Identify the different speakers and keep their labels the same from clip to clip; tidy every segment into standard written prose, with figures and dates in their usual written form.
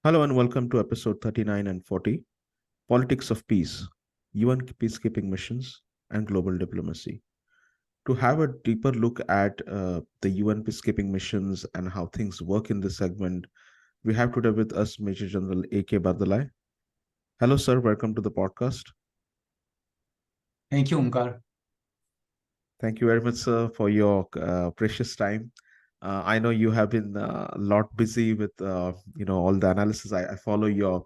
Speaker 1: Hello and welcome to episode 39 and 40, Politics of Peace, UN Peacekeeping Missions and Global Diplomacy. To have a deeper look at the UN peacekeeping missions and how things work in this segment, we have today with us Major General A.K. Bardalai. Hello, sir. Welcome to the podcast.
Speaker 2: Thank you, Omkar.
Speaker 1: Thank you very much, sir, for your precious time. I know you have been a lot busy with all the analysis. I follow your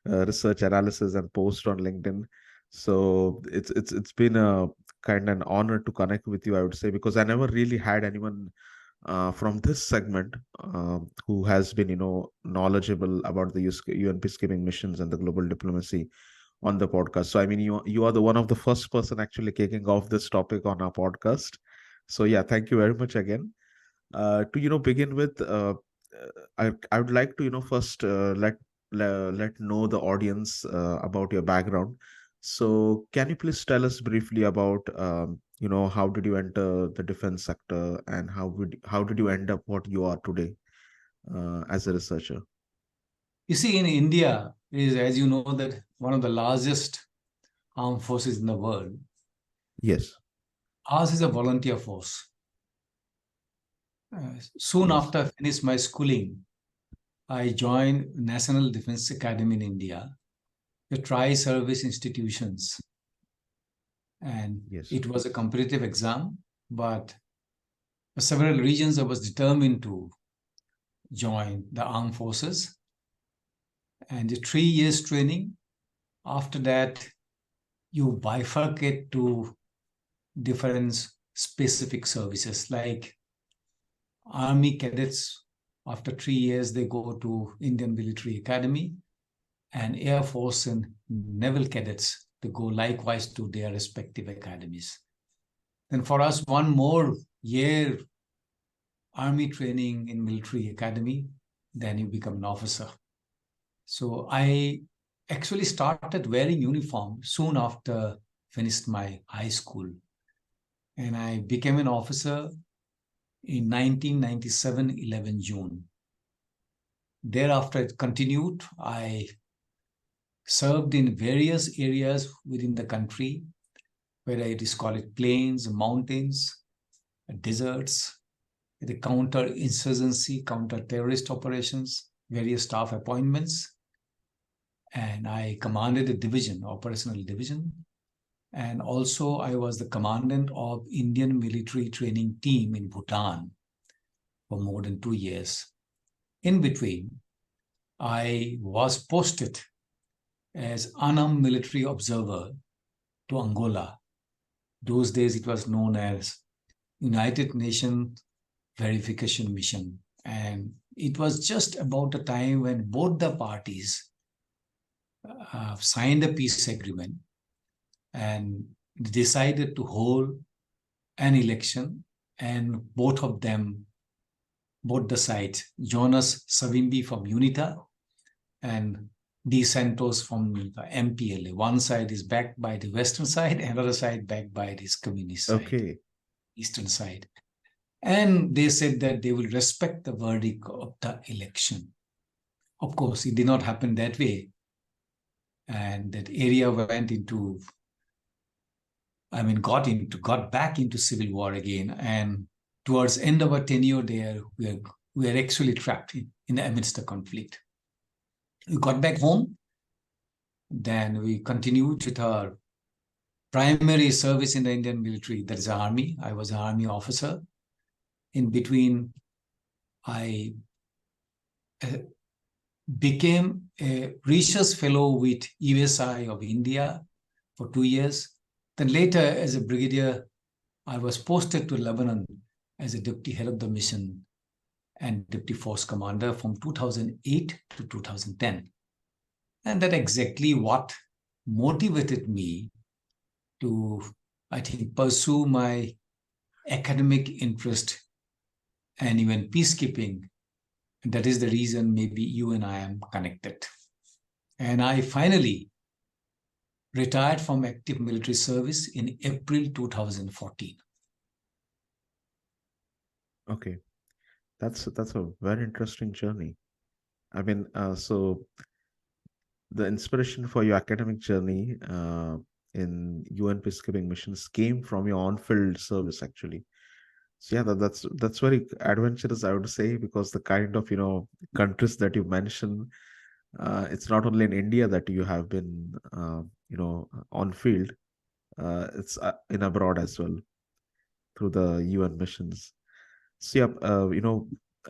Speaker 1: research analysis and post on LinkedIn. So it's been a kind of an honor to connect with you, I would say, because I never really had anyone from this segment who has been knowledgeable about the UN peacekeeping missions and the global diplomacy on the podcast. So I mean, you are the one of the first person actually kicking off this topic on our podcast. So yeah, thank you very much again. To begin with, I would like to first let know the audience about your background. So can you please tell us briefly about how did you enter the defense sector and how did you end up what you are today as a researcher?
Speaker 2: You see, in India is, as you know, that one of the largest armed forces in the world.
Speaker 1: Yes.
Speaker 2: Ours is a volunteer force. Soon
Speaker 1: Yes.
Speaker 2: after I finished my schooling, I joined National Defense Academy in India, the tri-service institutions. And
Speaker 1: Yes.
Speaker 2: it was a competitive exam, but for several reasons I was determined to join the armed forces. And the 3 years training, after that, you bifurcate to different specific services like army cadets. After 3 years they go to Indian Military Academy, and Air Force and naval cadets, they go likewise to their respective academies. Then for us, one more year army training in military academy, then you become an officer. So I actually started wearing uniform soon after finished my high school, and I became an officer in 1997, 11 June. Thereafter, it continued. I served in various areas within the country, whether it is called it plains, mountains, deserts, the counter-insurgency, counter-terrorist operations, various staff appointments. And I commanded a division, operational division. And also I was the commandant of Indian military training team in Bhutan for more than 2 years. In between, I was posted as unarmed military observer to Angola. Those days it was known as United Nations Verification Mission. And it was just about the time when both the parties signed a peace agreement and decided to hold an election, and both of them, both the sides, Jonas Savimbi from UNITA and D. Santos from MPLA. One side is backed by the western side, another side backed by this communist side,
Speaker 1: Okay.
Speaker 2: eastern side. And they said that they will respect the verdict of the election. Of course, it did not happen that way. And that area went into, got back into civil war again. And towards end of our tenure there, we are actually trapped in the amidst the conflict. We got back home. Then we continued with our primary service in the Indian military, that is army. I was an army officer. In between, I became a research fellow with USI of India for 2 years. Then later, as a brigadier, I was posted to Lebanon as a deputy head of the mission and deputy force commander from 2008 to 2010. And that exactly what motivated me to, I think, pursue my academic interest and even peacekeeping. And that is the reason maybe you and I am connected. And I finally retired from active military service in April 2014.
Speaker 1: Okay. That's a very interesting journey. I mean, so the inspiration for your academic journey in UN peacekeeping missions came from your on-field service, actually. So yeah, that's very adventurous, I would say, because the kind of countries that you mentioned, it's not only in India that you have been on field, it's in abroad as well through the UN missions. So yeah,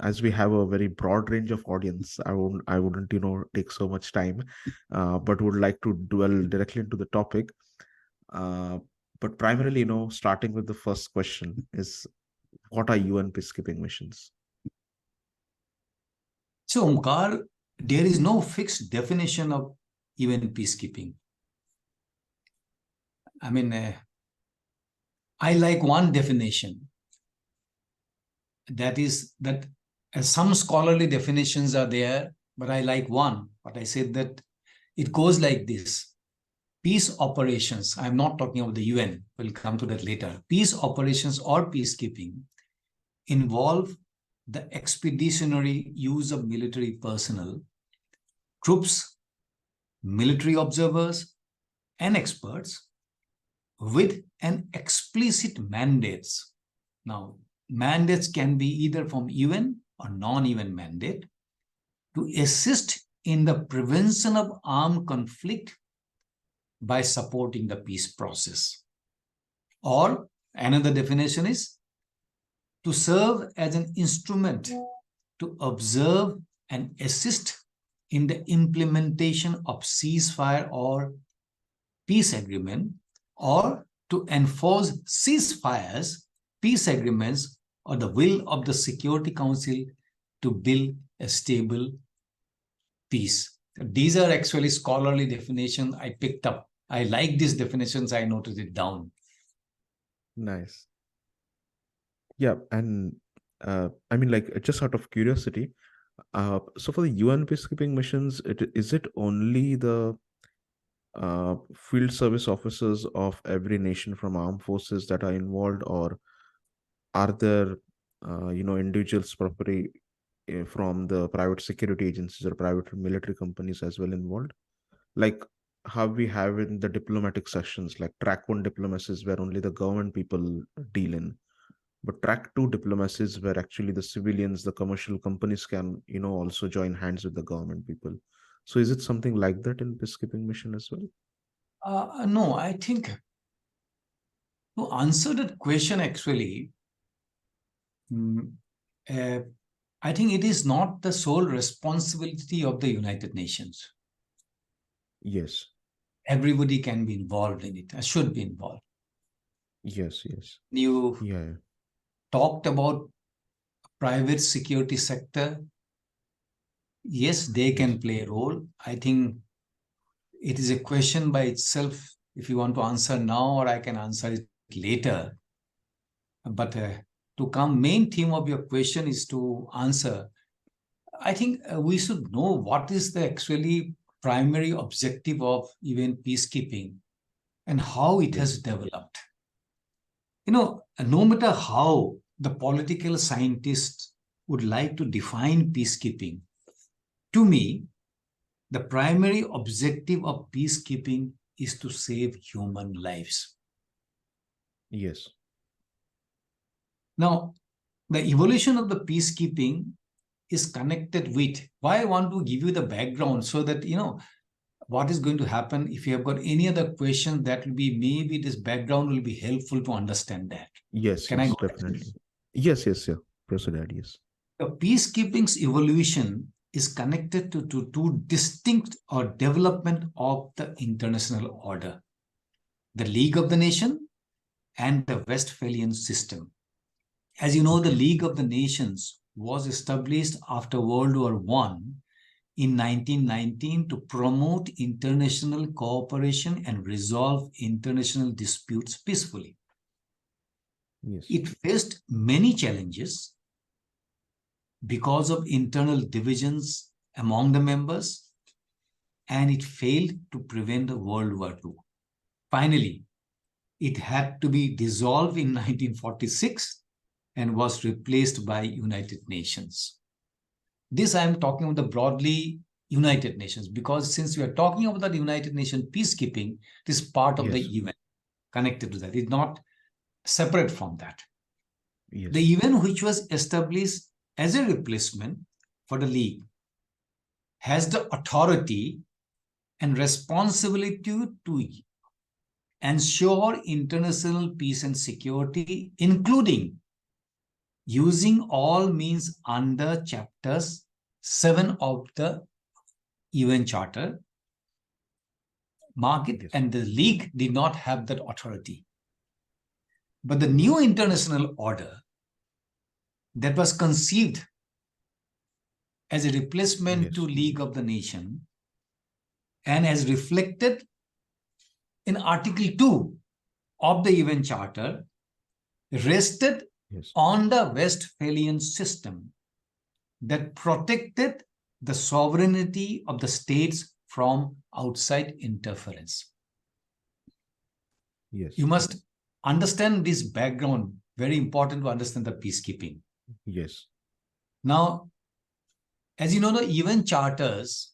Speaker 1: as we have a very broad range of audience, I wouldn't take so much time, but would like to dwell directly into the topic. Uh, but primarily, starting with the first question is, what are UN peacekeeping missions?
Speaker 2: So, Omkar, there is no fixed definition of UN peacekeeping. I mean, I like one definition, that is that some scholarly definitions are there, but I like one. But I said that it goes like this: peace operations, I'm not talking about the UN, we'll come to that later. Peace operations or peacekeeping involve the expeditionary use of military personnel, troops, military observers, and experts with an explicit mandates. Now, mandates can be either from UN or non-UN mandate to assist in the prevention of armed conflict by supporting the peace process. Or another definition is to serve as an instrument to observe and assist in the implementation of ceasefire or peace agreement, or to enforce ceasefires, peace agreements, or the will of the Security Council to build a stable peace. These are actually scholarly definitions I picked up. I like these definitions, I noted it down.
Speaker 1: Nice. Yeah, and I mean, like, just out of curiosity, so for the UN peacekeeping missions, is it only the field service officers of every nation from armed forces that are involved, or are there, individuals properly from the private security agencies or private military companies as well involved? Like how we have in the diplomatic sessions, like track one diplomacies where only the government people deal in, but track two diplomacies where actually the civilians, the commercial companies can, also join hands with the government people. So is it something like that in peacekeeping mission as well?
Speaker 2: No, I think to answer that question, actually, mm, uh, I think it is not the sole responsibility of the United Nations.
Speaker 1: Yes.
Speaker 2: Everybody can be involved in it, should be involved.
Speaker 1: Yes. Yes.
Speaker 2: You
Speaker 1: Yeah.
Speaker 2: talked about private security sector. Yes, they
Speaker 1: Yes.
Speaker 2: can play a role. I think it is a question by itself if you want to answer now, or I can answer it later. But to come, main theme of your question is to answer. I think we should know what is the actually primary objective of even peacekeeping and how it has
Speaker 1: Yes.
Speaker 2: developed. No matter how the political scientists would like to define peacekeeping, to me, the primary objective of peacekeeping is to save human lives.
Speaker 1: Yes.
Speaker 2: Now, the evolution of the peacekeeping is connected with why I want to give you the background so that what is going to happen. If you have got any other question, that will be maybe this background will be helpful to understand that.
Speaker 1: Yes.
Speaker 2: Can I
Speaker 1: Yes.
Speaker 2: go ahead?
Speaker 1: Definitely. Yes. Yes. Yeah. Proceed. Yes.
Speaker 2: The peacekeeping's evolution is connected to two distinct or development of the international order: the League of the Nation and the Westphalian system. As you know, the
Speaker 1: Okay.
Speaker 2: League of the Nations was established after World War One in 1919 to promote international cooperation and resolve international disputes peacefully.
Speaker 1: Yes.
Speaker 2: It faced many challenges because of internal divisions among the members, and it failed to prevent World War II. Finally, it had to be dissolved in 1946 and was replaced by United Nations. This I am talking about the broadly United Nations, because since we are talking about the United Nations peacekeeping, it is part of the event connected to that. It's not separate from that. The event, which was established as a replacement for the League, has the authority and responsibility to ensure international peace and security, including using all means under chapters 7 of the UN Charter. Mark it, and the League did not have that authority. But the new international order that was conceived as a replacement to League of the Nation and as reflected in Article 2 of the UN Charter rested on the Westphalian system that protected the sovereignty of the states from outside interference. You must understand this background. Very important to understand the peacekeeping. Now, as you know, the UN charters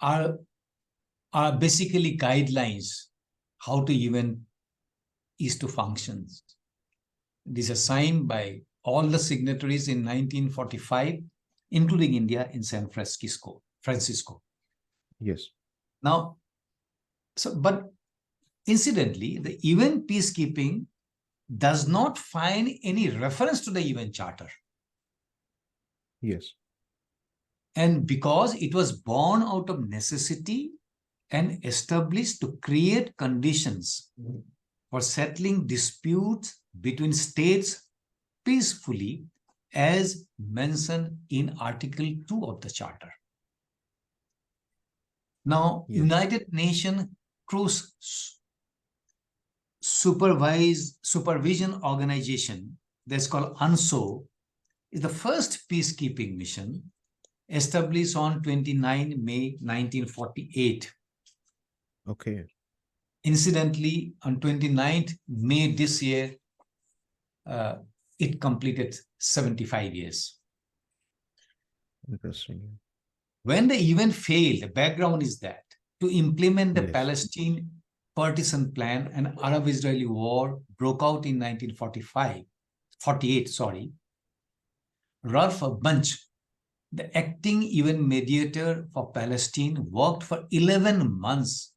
Speaker 2: are basically guidelines how the UN is to function. These are signed by all the signatories in 1945, including India in San Francisco. Now, but incidentally, the UN peacekeeping does not find any reference to the UN Charter. And because it was born out of necessity and established to create conditions for settling disputes between states peacefully, as mentioned in Article 2 of the Charter. Now, United Nations Cruise Supervision Organization, that's called UNSO, is the first peacekeeping mission established on 29 May 1948. Incidentally, on 29th May this year, it completed 75 years.
Speaker 1: Interesting.
Speaker 2: When the event failed, the background is that to implement the Palestine partition plan, an Arab-Israeli war broke out in 1948. Ralph Bunche, the acting UN mediator for Palestine, worked for 11 months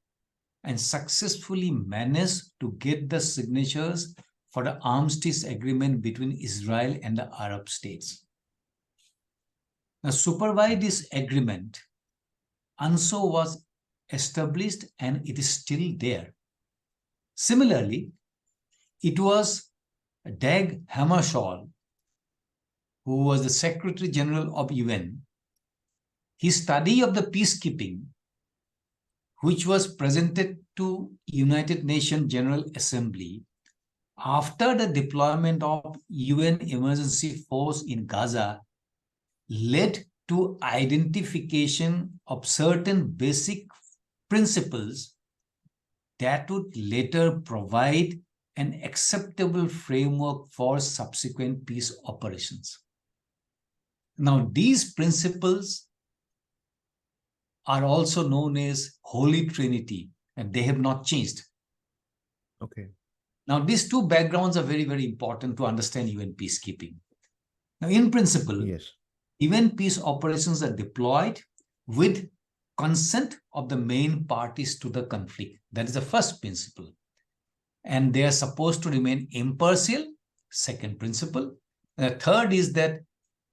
Speaker 2: and successfully managed to get the signatures for the armistice agreement between Israel and the Arab states. Now, supervise this agreement, UNSO was established and it is still there. Similarly, it was Dag Hammarskjöld, who was the Secretary General of UN. His study of the peacekeeping, which was presented to United Nations General Assembly after the deployment of UN emergency force in Gaza, led to identification of certain basic principles that would later provide an acceptable framework for subsequent peace operations. Now, these principles are also known as Holy Trinity, and they have not changed. Now, these two backgrounds are very, very important to understand UN peacekeeping. Now, in principle, UN peace operations are deployed with consent of the main parties to the conflict. That is the first principle. And they are supposed to remain impartial, second principle. And the third is that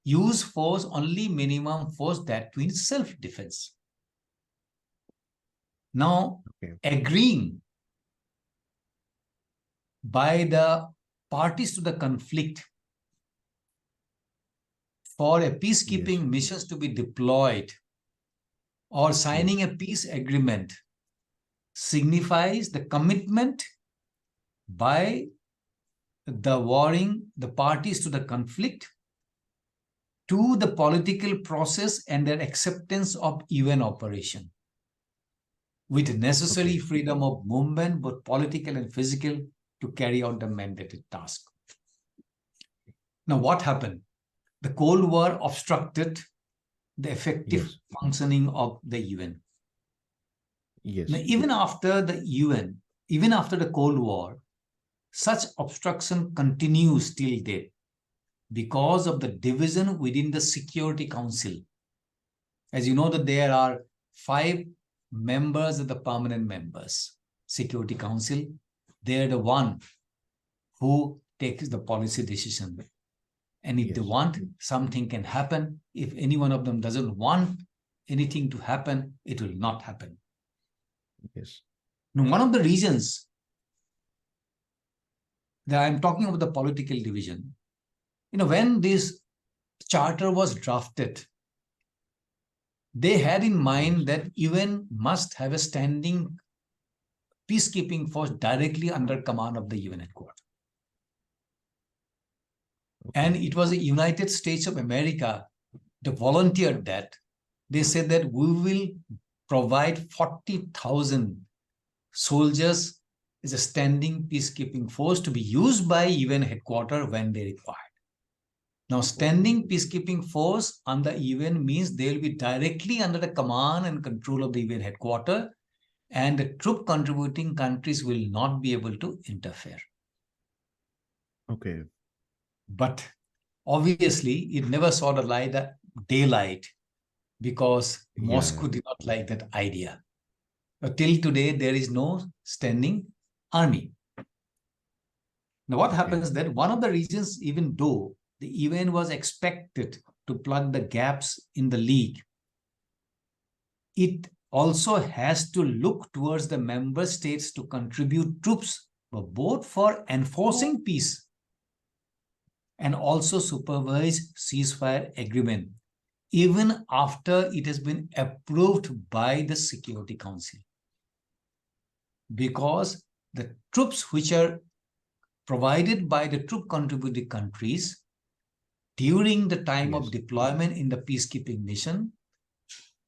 Speaker 2: use force only minimum force that means self-defense. Now, agreeing by the parties to the conflict for a peacekeeping missions to be deployed or signing a peace agreement signifies the commitment by the parties to the conflict to the political process and their acceptance of UN operation, with necessary freedom of movement, both political and physical, to carry out the mandated task. Now, what happened? the Cold War obstructed the effective
Speaker 1: Yes.
Speaker 2: functioning of the UN. Now,
Speaker 1: Yes.
Speaker 2: even after the UN, even after the Cold War, such obstruction continues till date because of the division within the Security Council. As you know, that there are 5 members of the permanent members, Security Council. They're the one who takes the policy decision. And if they
Speaker 1: Yes.
Speaker 2: want, something can happen. If any one of them doesn't want anything to happen, it will not happen.
Speaker 1: Yes.
Speaker 2: Now, one of the reasons that I'm talking about the political division, when this charter was drafted, they had in mind that UN must have a standing peacekeeping force directly under command of the UN headquarters. And it was the United States of America that volunteered that. They said that we will provide 40,000 soldiers as a standing peacekeeping force to be used by UN headquarters when they require. Now, standing peacekeeping force under UN means they will be directly under the command and control of the UN headquarters, and the troop contributing countries will not be able to interfere.
Speaker 1: Okay.
Speaker 2: But obviously, it never saw the light, daylight, because Moscow did not like that idea. But till today, there is no standing army. Now, what happens that one of the reasons, even though the UN was expected to plug the gaps in the league, it also has to look towards the member states to contribute troops, both for enforcing peace and also supervise ceasefire agreement, even after it has been approved by the Security Council. Because the troops which are provided by the troop contributing countries during the time of deployment in the peacekeeping mission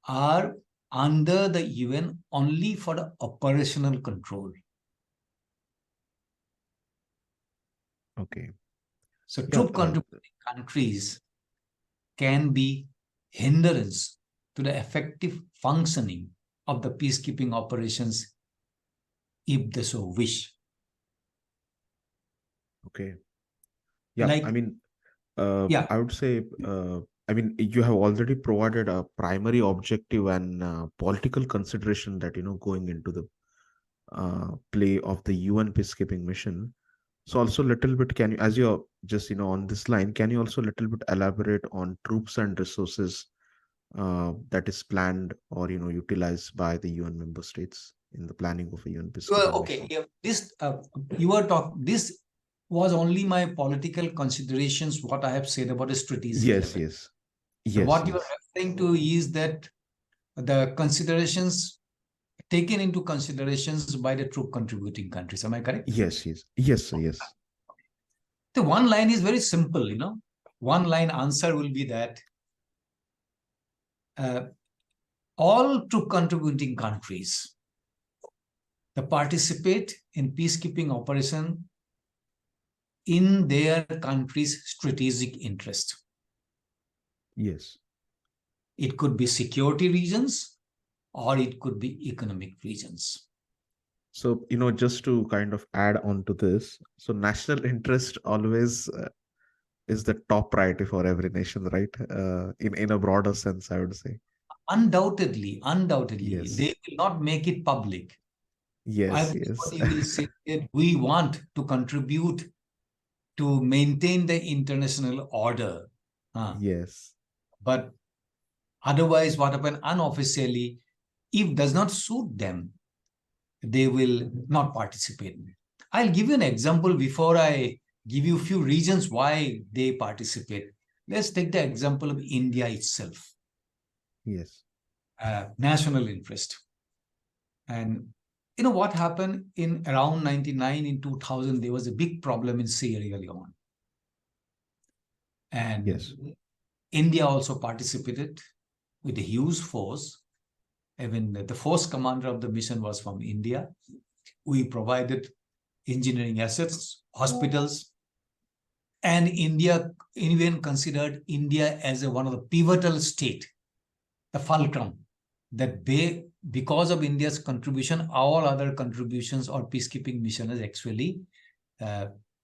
Speaker 2: are under the UN only for the operational control.
Speaker 1: Okay.
Speaker 2: So troop contributing countries can be hindrance to the effective functioning of the peacekeeping operations if they so wish.
Speaker 1: Okay. Yeah. I mean, I would say, you have already provided a primary objective and political consideration that, going into the play of the UN peacekeeping mission. So also little bit, can you, as you're just, on this line, can you also little bit elaborate on troops and resources that is planned or, utilized by the UN member states in the planning of a UN peacekeeping mission?
Speaker 2: Yeah, this you were talking. This was only my political considerations. What I have said about a strategic level. What you are referring to is that the considerations taken into considerations by the troop contributing countries. Am I correct?
Speaker 1: Yes, sir, yes.
Speaker 2: The one line is very simple. One line answer will be that all troop contributing countries that participate in peacekeeping operation in their country's strategic interest.
Speaker 1: Yes.
Speaker 2: It could be security reasons or it could be economic reasons.
Speaker 1: So, just to kind of add on to this, so national interest always is the top priority for every nation, right? In a broader sense, I would say.
Speaker 2: Undoubtedly,
Speaker 1: Yes.
Speaker 2: they will not make it public.
Speaker 1: Yes.
Speaker 2: Everybody will say that we want to contribute to maintain the international order.
Speaker 1: Yes.
Speaker 2: But otherwise, what happens unofficially, if does not suit them, they will not participate. I'll give you an example before I give you a few reasons why they participate. Let's take the example of India itself.
Speaker 1: Yes.
Speaker 2: National interest. And what happened in around 99, in 2000, there was a big problem in Sierra Leone. And India also participated with a huge force. Even the force commander of the mission was from India. We provided engineering assets, hospitals, And India even considered India as one of the pivotal state, the fulcrum, that because of India's contribution, all other contributions or peacekeeping mission is actually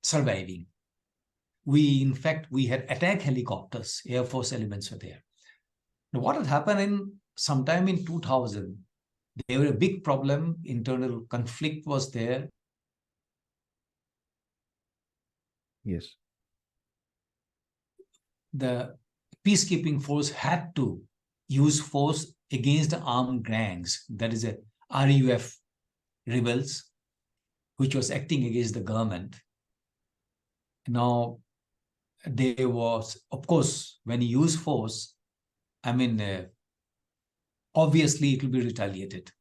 Speaker 2: surviving. In fact, we had attack helicopters, Air Force elements were there. Now, what had happened sometime in 2000, there was a big problem, internal conflict was there.
Speaker 1: Yes.
Speaker 2: The peacekeeping force had to use force against the armed gangs, that is a RUF rebels, which was acting against the government. Now, there was, of course, when you use force, obviously it will be retaliated.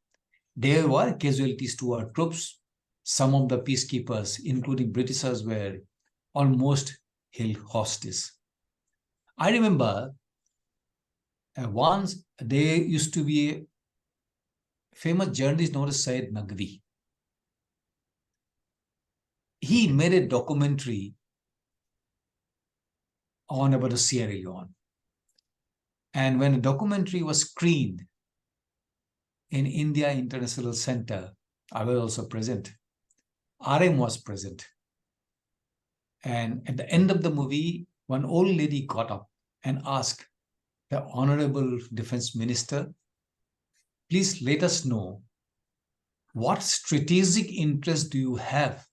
Speaker 2: There were casualties to our troops. Some of the peacekeepers, including Britishers, were almost held hostage. I remember once there used to be a famous journalist known as Syed Naqvi. He made a documentary about the Sierra Leone. And when a documentary was screened in India International Center, I was also present. RM was present. And at the end of the movie, one old lady got up and asked the Honorable Defense Minister, please let us know what strategic interest do you have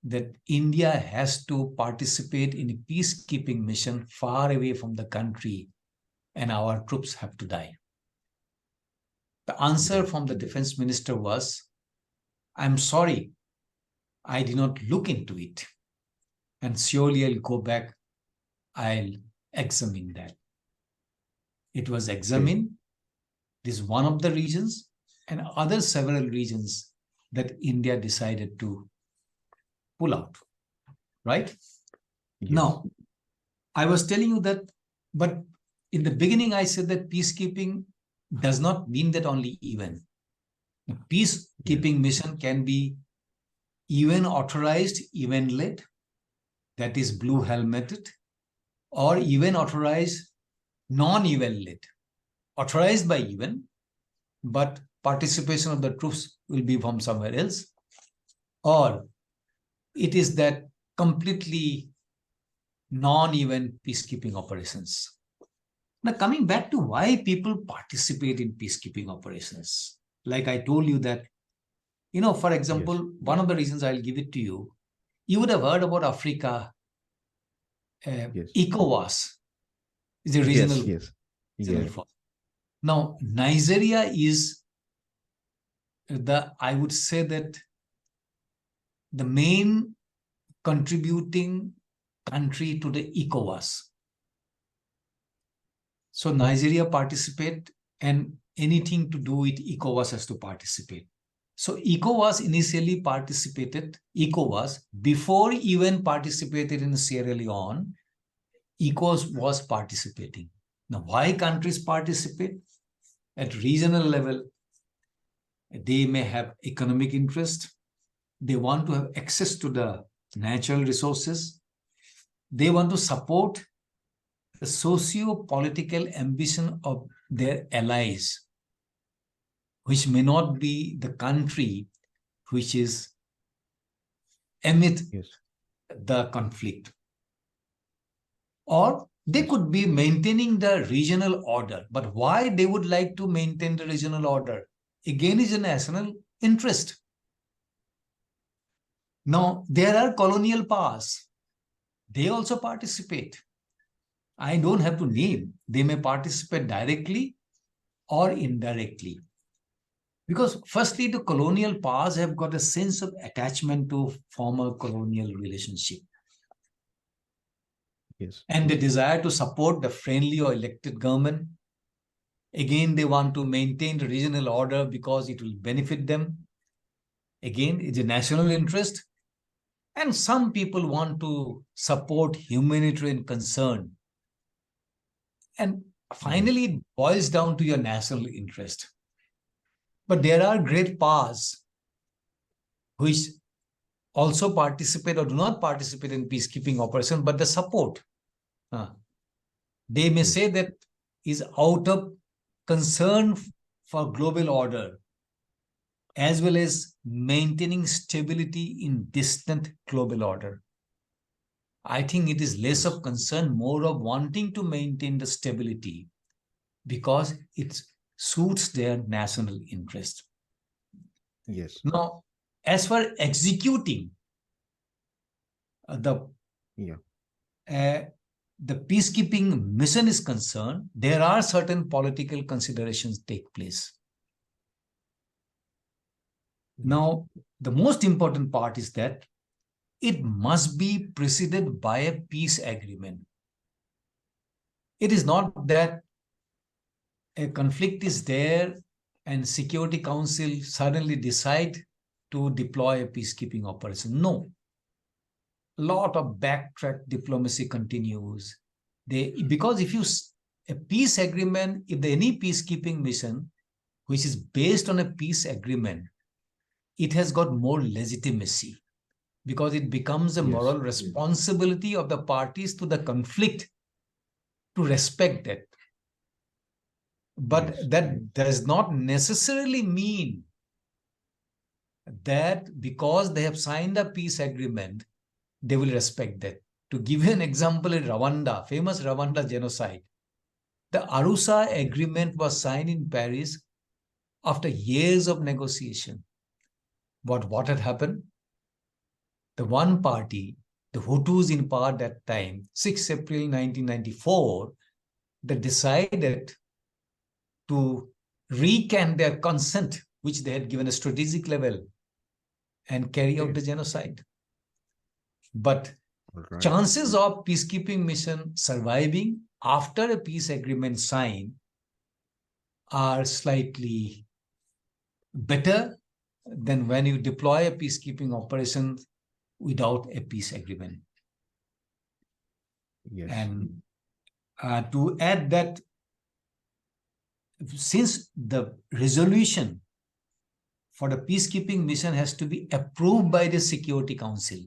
Speaker 2: that India has to participate in a peacekeeping mission far away from the country and our troops have to die? The answer from the defense minister was, I'm sorry, I did not look into it. And surely I'll go back, I'll examine that. It was examined. This is one of the reasons, and other several reasons that India decided to pull out, right? Yes. Now, I was telling you that, but in the beginning, I said that peacekeeping does not mean that only UN. The peacekeeping mission can be UN authorized, UN led, that is blue helmeted, or UN authorized, non-UN led, authorized by UN, but participation of the troops will be from somewhere else, or it is that completely non-UN peacekeeping operations. Now, coming back to why people participate in peacekeeping operations, like I told you that, for example, one of the reasons I'll give it to you, you would have heard about Africa, ECOWAS is a regional force. Now, Nigeria is I would say that the main contributing country to the ECOWAS. So Nigeria participate, and anything to do with ECOWAS has to participate. So ECOWAS initially participated, before even participated in Sierra Leone, ECOWAS was participating. Now, why countries participate? At regional level, they may have economic interest. They want to have access to the natural resources. They want to support the socio-political ambition of their allies, which may not be the country which is amid the conflict. Or they could be maintaining the regional order. But why they would like to maintain the regional order? Again, is a national interest. Now, there are colonial powers. They also participate. I don't have to name. They may participate directly or indirectly. Because firstly, the colonial powers have got a sense of attachment to former colonial relationship. And the desire to support the friendly or elected government. Again, they want to maintain the regional order because it will benefit them. Again, it's a national interest. And some people want to support humanitarian concern. And finally, it boils down to your national interest. But there are great powers which also participate or do not participate in peacekeeping operation, but the support. They may say that is out of concern for global order, as well as maintaining stability in distant global order. I think it is less of concern, more of wanting to maintain the stability because it suits their national interest.
Speaker 1: Yes.
Speaker 2: Now, as for executing the peacekeeping mission is concerned, there are certain political considerations take place. Now, the most important part is that it must be preceded by a peace agreement. It is not that a conflict is there and Security Council suddenly decide to deploy a peacekeeping operation. No. A lot of backtrack diplomacy continues. Because if a peace agreement, if any peacekeeping mission, which is based on a peace agreement, it has got more legitimacy because it becomes a moral responsibility of the parties to the conflict to respect that. But that does not necessarily mean that because they have signed a peace agreement, they will respect that. To give you an example, in Rwanda, famous Rwanda genocide, the Arusha agreement was signed in Paris after years of negotiation. But what had happened? The one party, the Hutus in power that time, 6 April 1994, they decided to recant their consent, which they had given a strategic level, and carry out the genocide. But chances of peacekeeping mission surviving after a peace agreement signed are slightly better than when you deploy a peacekeeping operation without a peace agreement. And to add that, since the resolution for the peacekeeping mission has to be approved by the Security Council,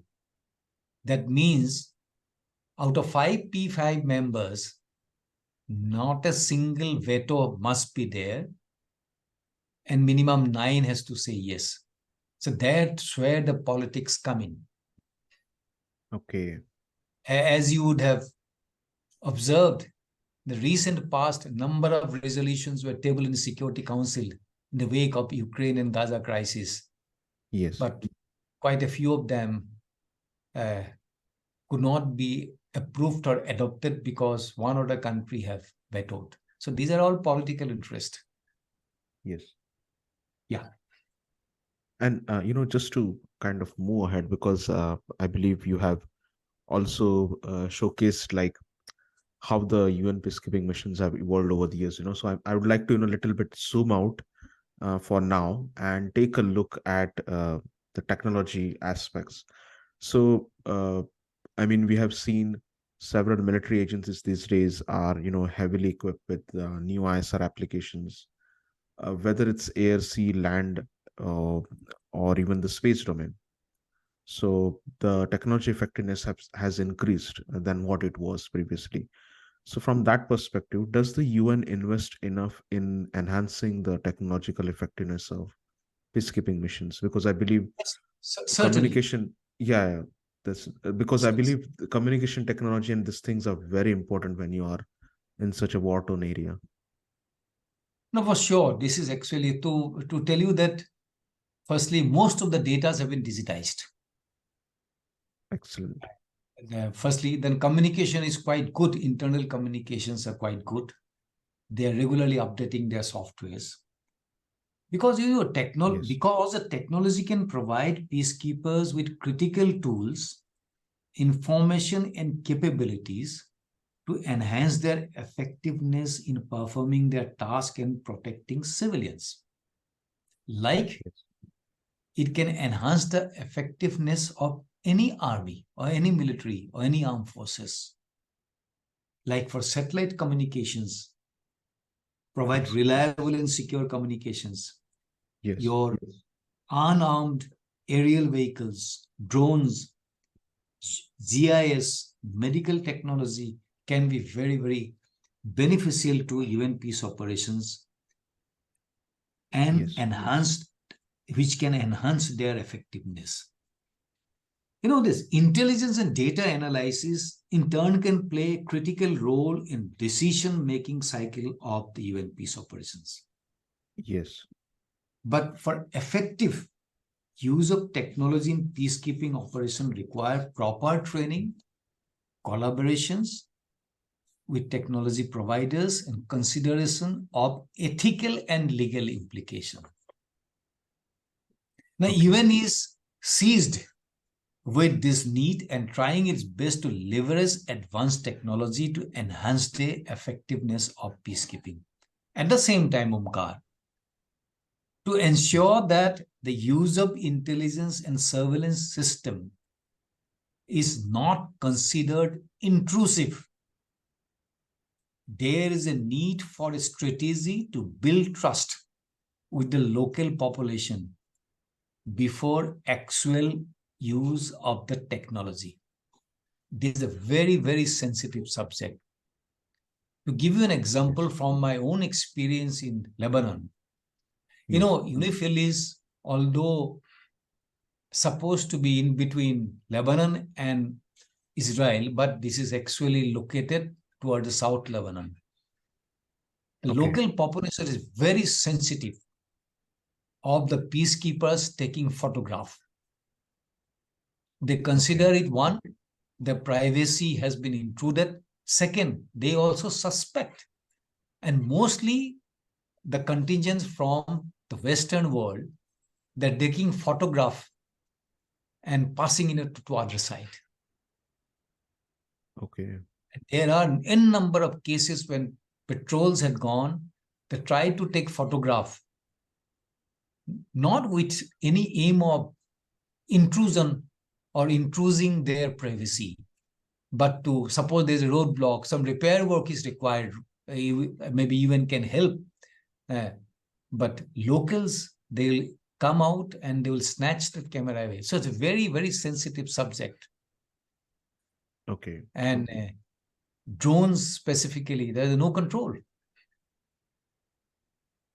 Speaker 2: that means out of 5 P5 members, not a single veto must be there, and minimum 9 has to say yes. So that's where the politics come in.
Speaker 1: Okay.
Speaker 2: As you would have observed, the recent past number of resolutions were tabled in the Security Council in the wake of Ukraine and Gaza crisis.
Speaker 1: Yes.
Speaker 2: But quite a few of them could not be approved or adopted because one other country have vetoed. So these are all political interest.
Speaker 1: Yes.
Speaker 2: Yeah.
Speaker 1: And, just to kind of move ahead, because I believe you have also showcased like how the UN peacekeeping missions have evolved over the years, so I would like to, a little bit zoom out for now and take a look at the technology aspects. So, I mean, we have seen several military agencies these days are, heavily equipped with new ISR applications, whether it's air, sea, land, or even the space domain. So the technology effectiveness has increased than what it was previously. So from that perspective, does the UN invest enough in enhancing the technological effectiveness of peacekeeping missions? Because I believe communication, that's because I believe the communication technology and these things are very important when you are in such a war-torn area.
Speaker 2: No, for sure. This is actually to tell you that, firstly, most of the data have been digitized.
Speaker 1: Excellent.
Speaker 2: Firstly, then communication is quite good. Internal communications are quite good. They are regularly updating their softwares. Because because the technology can provide peacekeepers with critical tools, information, and capabilities to enhance their effectiveness in performing their task and protecting civilians. Like, it can enhance the effectiveness of any army or any military or any armed forces. Like for satellite communications, provide reliable and secure communications. Your unarmed aerial vehicles, drones, GIS, medical technology can be very, very beneficial to UN peace operations and
Speaker 1: Yes.
Speaker 2: which can enhance their effectiveness. This intelligence and data analysis in turn can play a critical role in decision-making cycle of the UN peace operations.
Speaker 1: Yes.
Speaker 2: But for effective use of technology in peacekeeping operation require proper training, collaborations with technology providers, and consideration of ethical and legal implication. Now, UN is seized with this need and trying its best to leverage advanced technology to enhance the effectiveness of peacekeeping. At the same time, Omkar, to ensure that the use of intelligence and surveillance system is not considered intrusive, there is a need for a strategy to build trust with the local population before actual use of the technology. This is a very, very sensitive subject. To give you an example from my own experience in Lebanon, UNIFIL is, although supposed to be in between Lebanon and Israel, but this is actually located toward the South Lebanon. The local population is very sensitive of the peacekeepers taking photograph. They consider it, one, their privacy has been intruded. Second, they also suspect, and mostly the contingents from the Western world, they're taking photograph and passing it to other side. There are n number of cases when patrols had gone, they tried to take photograph, not with any aim of intrusion or intruding their privacy, but to suppose there's a roadblock, some repair work is required, maybe even can help. But locals, they'll come out and they will snatch the camera away. So it's a very, very sensitive subject. And drones specifically, there's no control.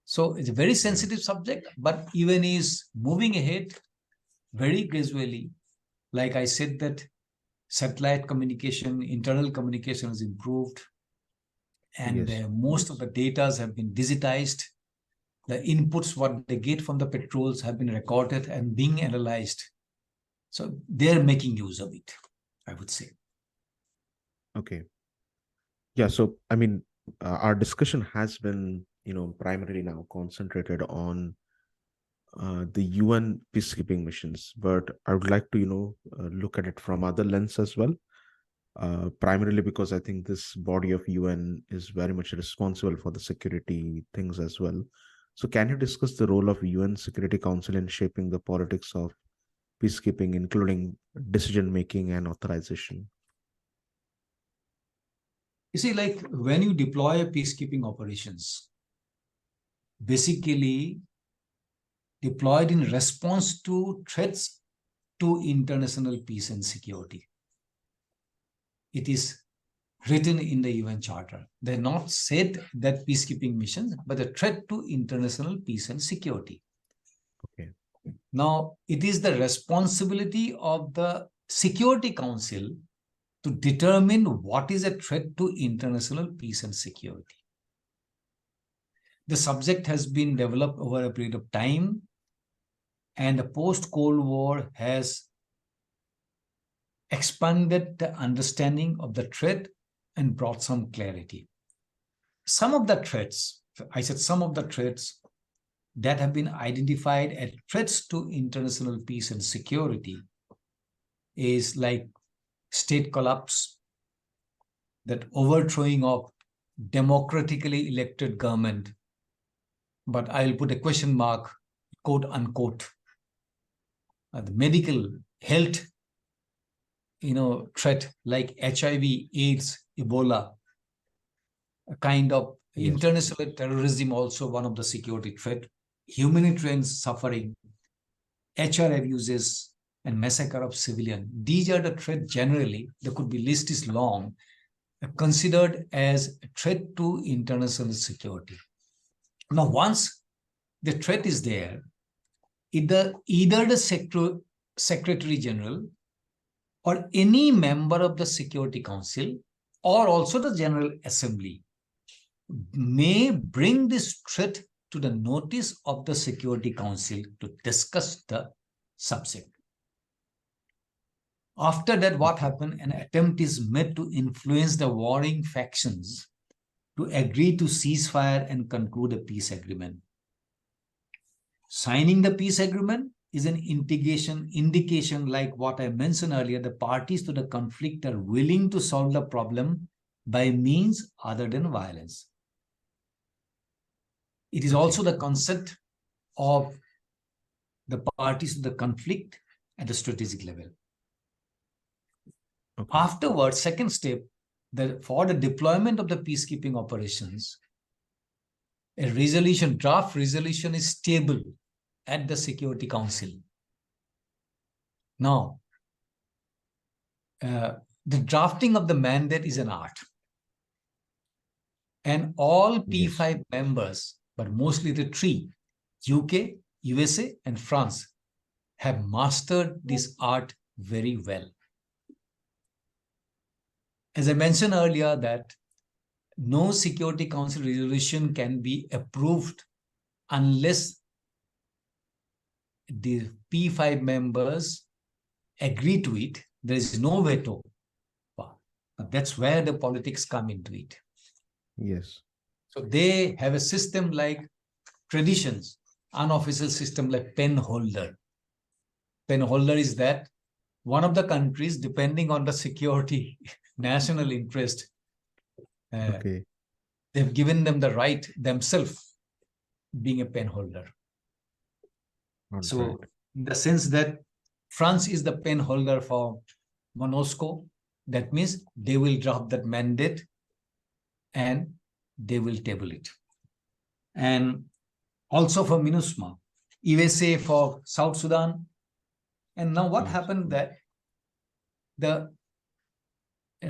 Speaker 2: So it's a very sensitive subject, but UN is moving ahead very gradually. Like I said, that satellite communication, internal communication has improved, and most of the data have been digitized. The inputs, what they get from the patrols, have been recorded and being analyzed. So they're making use of it, I would say.
Speaker 1: Yeah, so I mean, our discussion has been, primarily now concentrated on the UN peacekeeping missions, but I would like to, look at it from other lens as well. Primarily because I think this body of UN is very much responsible for the security things as well. So can you discuss the role of UN Security Council in shaping the politics of peacekeeping, including decision making and authorization?
Speaker 2: You see, like when you deploy peacekeeping operations, basically deployed in response to threats to international peace and security. It is written in the UN Charter. They're not said that peacekeeping missions, but a threat to international peace and security. Now, it is the responsibility of the Security Council to determine what is a threat to international peace and security. The subject has been developed over a period of time, and the post-Cold War has expanded the understanding of the threat and brought some clarity. Some of the threats, I said some of the threats that have been identified as threats to international peace and security is like state collapse, that overthrowing of democratically elected government, but I'll put a question mark, quote unquote, the medical health, threat like HIV, AIDS, Ebola, a kind of international terrorism, also one of the security threat, humanitarian suffering, HR abuses, and massacre of civilians. These are the threats generally, the could be list is long, considered as a threat to international security. Now, once the threat is there, either the Secretary General or any member of the Security Council or also the General Assembly may bring this threat to the notice of the Security Council to discuss the subject. After that, what happened? An attempt is made to influence the warring factions to agree to ceasefire and conclude a peace agreement. Signing the peace agreement is an indication like what I mentioned earlier, the parties to the conflict are willing to solve the problem by means other than violence. It is also the concept of the parties to the conflict at the strategic level. Afterwards, second step, for the deployment of the peacekeeping operations, a draft resolution is stable at the Security Council. Now, the drafting of the mandate is an art. And all P5 members, but mostly the three, UK, USA, and France, have mastered this art very well. As I mentioned earlier, that no Security Council resolution can be approved unless the P5 members agree to it. There is no veto. That's where the politics come into it.
Speaker 1: Yes.
Speaker 2: So they have a system like traditions, unofficial system like pen holder. Pen holder is that one of the countries, depending on the security, national interest, they've given them the right themselves being a pen holder. So in the sense that France is the pen holder for MONUSCO, that means they will draft that mandate and they will table it. And also for MINUSMA, USA for South Sudan. And now what happened that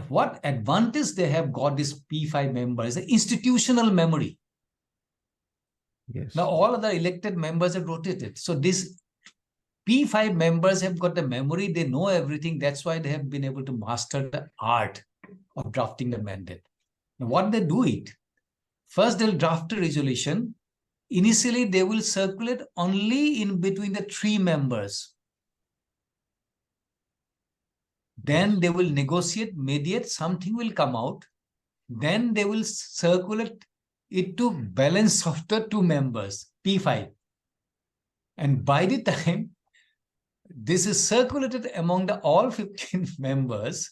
Speaker 2: what advantage they have got this P5 members, the institutional memory.
Speaker 1: Yes.
Speaker 2: Now all other elected members have rotated. So this P5 members have got the memory, they know everything. That's why they have been able to master the art of drafting the mandate. Now what they do it, first they'll draft a resolution. Initially, they will circulate only in between the three members. Then they will negotiate, mediate, something will come out. Then they will circulate it to balance of the two members, P5. And by the time this is circulated among the all 15 members,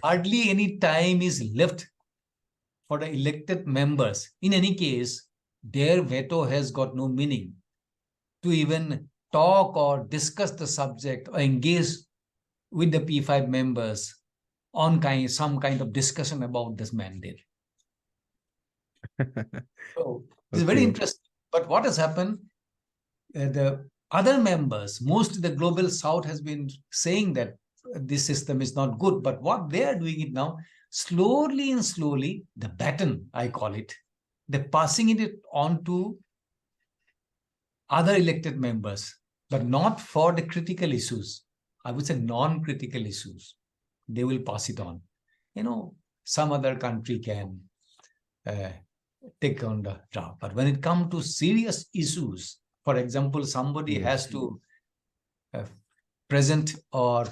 Speaker 2: hardly any time is left for the elected members. In any case, their veto has got no meaning to even talk or discuss the subject or engage with the P5 members on some kind of discussion about this mandate. So it's very interesting. But what has happened, the other members, mostly the Global South has been saying that this system is not good. But what they are doing it now, slowly and slowly, the baton, I call it, they're passing it on to other elected members, but not for the critical issues. I would say non-critical issues. They will pass it on. You know, some other country can take on the draft. But when it comes to serious issues, for example, somebody has to present or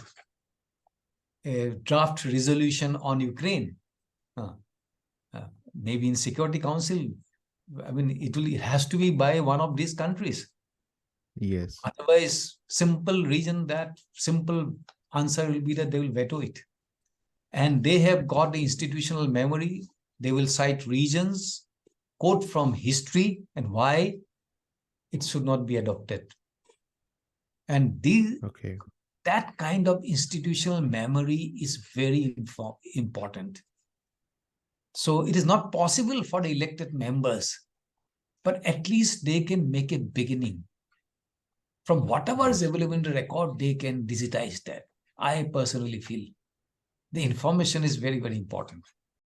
Speaker 2: a draft resolution on Ukraine. Maybe in Security Council, I mean, it has to be by one of these countries.
Speaker 1: Yes.
Speaker 2: Otherwise, simple answer will be that they will veto it. And they have got the institutional memory. They will cite regions, quote from history, and why it should not be adopted. And that kind of institutional memory is very important. So it is not possible for the elected members, but at least they can make a beginning From whatever is
Speaker 1: Yes.
Speaker 2: available in the record, they can digitize that. I personally feel the information is very, very important.